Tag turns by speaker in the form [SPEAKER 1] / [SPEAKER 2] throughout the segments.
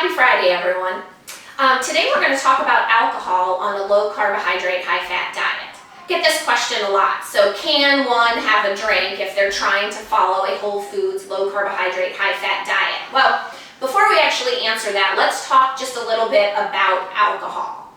[SPEAKER 1] Happy Friday, everyone. Today we're going to talk about alcohol on a low carbohydrate, high fat diet. Get this question a lot. So can one have a drink if they're trying to follow a whole foods, low carbohydrate, high fat diet? Well, before we actually answer that, let's talk just a little bit about alcohol.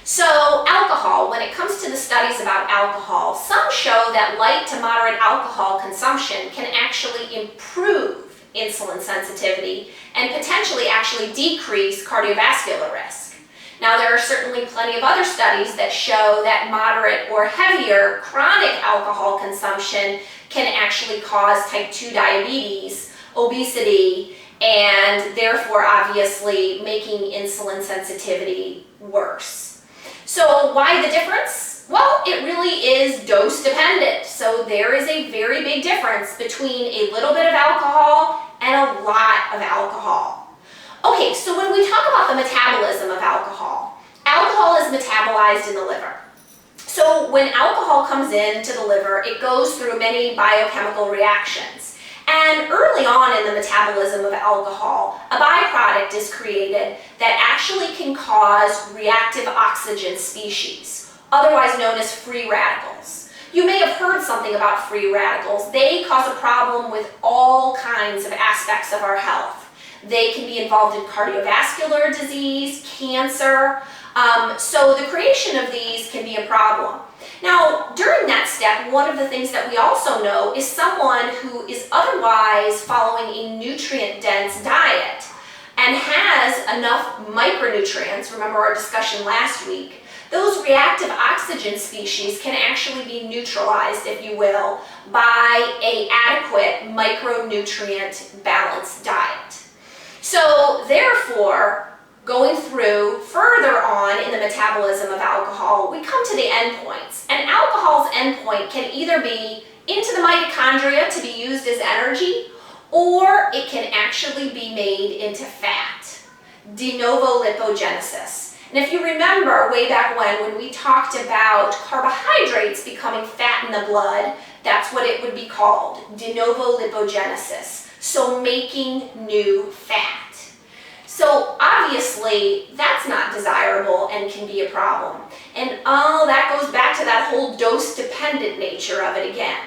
[SPEAKER 1] So alcohol, when it comes to the studies about alcohol, some show that light to moderate alcohol consumption can actually improve insulin sensitivity and potentially actually decrease cardiovascular risk. Now, there are certainly plenty of other studies that show that moderate or heavier chronic alcohol consumption can actually cause type 2 diabetes, obesity, and therefore obviously making insulin sensitivity worse. So why the difference? Well, it really is dose dependent. So there is a very big difference between a little bit of alcohol and a lot of alcohol. Okay, so when we talk about the metabolism of alcohol, alcohol is metabolized in the liver. So when alcohol comes into the liver, it goes through many biochemical reactions. And early on in the metabolism of alcohol, a byproduct is created that actually can cause reactive oxygen species, otherwise known as free radicals. You may have heard something about free radicals. They cause a problem with all kinds of aspects of our health. They can be involved in cardiovascular disease, cancer, so the creation of these can be a problem. Now, during that step, one of the things that we also know is someone who is otherwise following a nutrient-dense diet and has enough micronutrients, remember our discussion last week, those reactive oxygen species can actually be neutralized, if you will, by an adequate micronutrient balanced diet. So therefore, going through further on in the metabolism of alcohol, we come to the endpoints. And alcohol's endpoint can either be into the mitochondria to be used as energy, or it can actually be made into fat, de novo lipogenesis. And if you remember way back when we talked about carbohydrates becoming fat in the blood, that's what it would be called, de novo lipogenesis. So making new fat. So obviously that's not desirable and can be a problem. And that goes back to that whole dose-dependent nature of it again.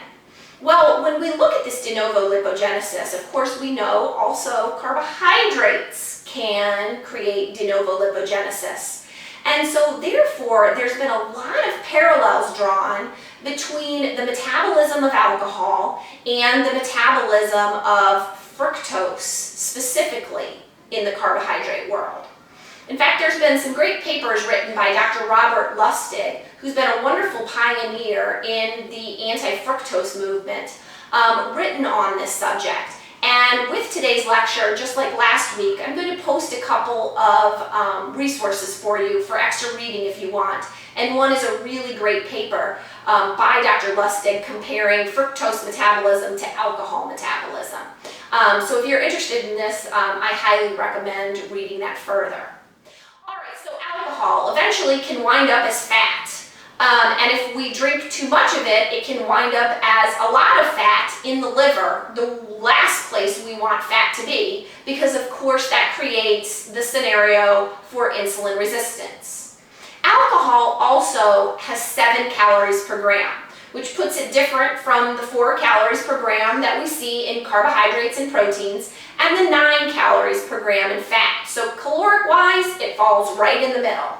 [SPEAKER 1] Well, when we look at this de novo lipogenesis, of course we know also carbohydrates can create de novo lipogenesis. And so therefore there's been a lot of parallels drawn between the metabolism of alcohol and the metabolism of fructose specifically in the carbohydrate world. In fact, there's been some great papers written by Dr. Robert Lustig, who's been a wonderful pioneer in the anti-fructose movement, written on this subject. And with today's lecture, just like last week, I'm going to post a couple of resources for you for extra reading if you want. And one is a really great paper by Dr. Lustig comparing fructose metabolism to alcohol metabolism. So if you're interested in this, I highly recommend reading that further. All right, so alcohol eventually can wind up as fat. And if we drink too much of it, it can wind up as a lot of fat in the liver, the last place we want fat to be, because of course that creates the scenario for insulin resistance. Alcohol also has 7 calories per gram, which puts it different from the 4 calories per gram that we see in carbohydrates and proteins, and the 9 calories per gram in fat. So caloric-wise, it falls right in the middle.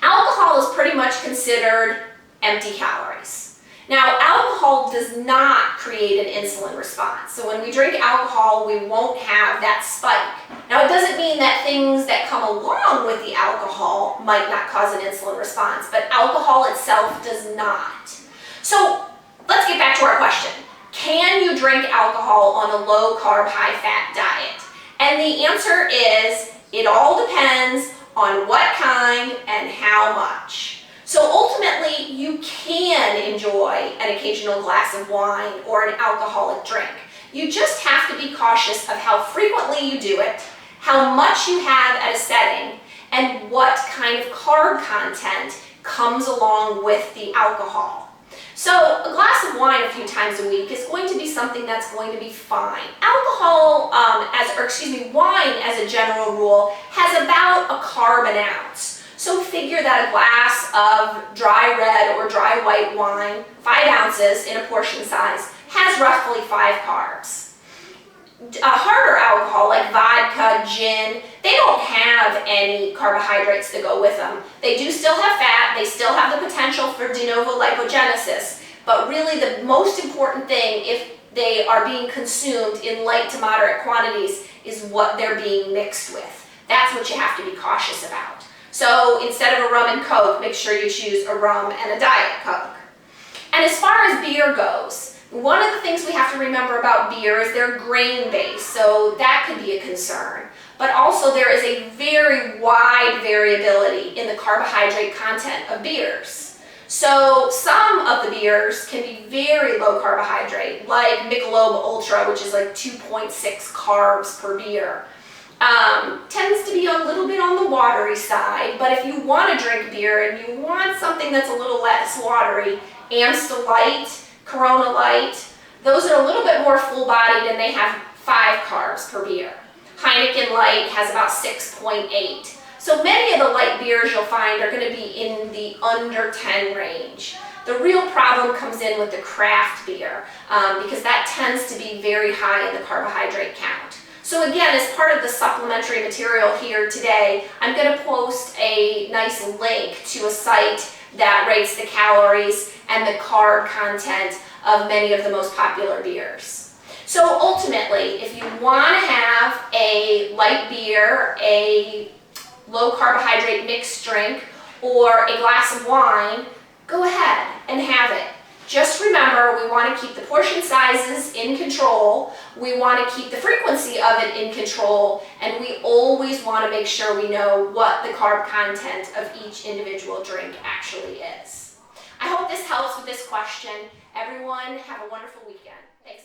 [SPEAKER 1] Alcohol is pretty much considered empty calories. Now, alcohol does not create an insulin response. So when we drink alcohol, we won't have that spike. Now, it doesn't mean that things that come along with the alcohol might not cause an insulin response, but alcohol itself does not. So let's get back to our question. Can you drink alcohol on a low-carb, high-fat diet? And the answer is, it all depends on what kind and how much. So ultimately, you can enjoy an occasional glass of wine or an alcoholic drink. You just have to be cautious of how frequently you do it, how much you have at a setting, and what kind of carb content comes along with the alcohol. So a glass of wine, of a few times a week is going to be something that's going to be fine. Alcohol, wine as a general rule has about a carb an ounce. So figure that a glass of dry red or dry white wine, 5 ounces in a portion size, has roughly 5 carbs. Harder alcohol like vodka, gin, they don't have any carbohydrates to go with them. They do still have fat, they still have the potential for de novo lipogenesis, but really the most important thing if they are being consumed in light to moderate quantities is what they're being mixed with. That's what you have to be cautious about. So instead of a rum and Coke, make sure you choose a rum and a Diet Coke. And as far as beer goes, one of the things we have to remember about beer is they're grain-based, so that could be a concern. But also there is a very wide variability in the carbohydrate content of beers. So some of the beers can be very low carbohydrate, like Michelob Ultra, which is like 2.6 carbs per beer. Tends to be a little bit on the watery side, but if you want to drink beer and you want something that's a little less watery, Amstel Light, Corona Light, those are a little bit more full-bodied and they have 5 carbs per beer. Heineken Light has about 6.8. So many of the light beers you'll find are going to be in the under 10 range. The real problem comes in with the craft beer because that tends to be very high in the carbohydrate count. So again, as part of the supplementary material here today, I'm going to post a nice link to a site that rates the calories and the carb content of many of the most popular beers. So ultimately, if you want to have a light beer, a low carbohydrate mixed drink, or a glass of wine, go ahead and have it. Just remember, we want to keep the portion sizes in control, we want to keep the frequency of it in control, and we always want to make sure we know what the carb content of each individual drink actually is. I hope this helps with this question. Everyone, have a wonderful weekend. Thanks.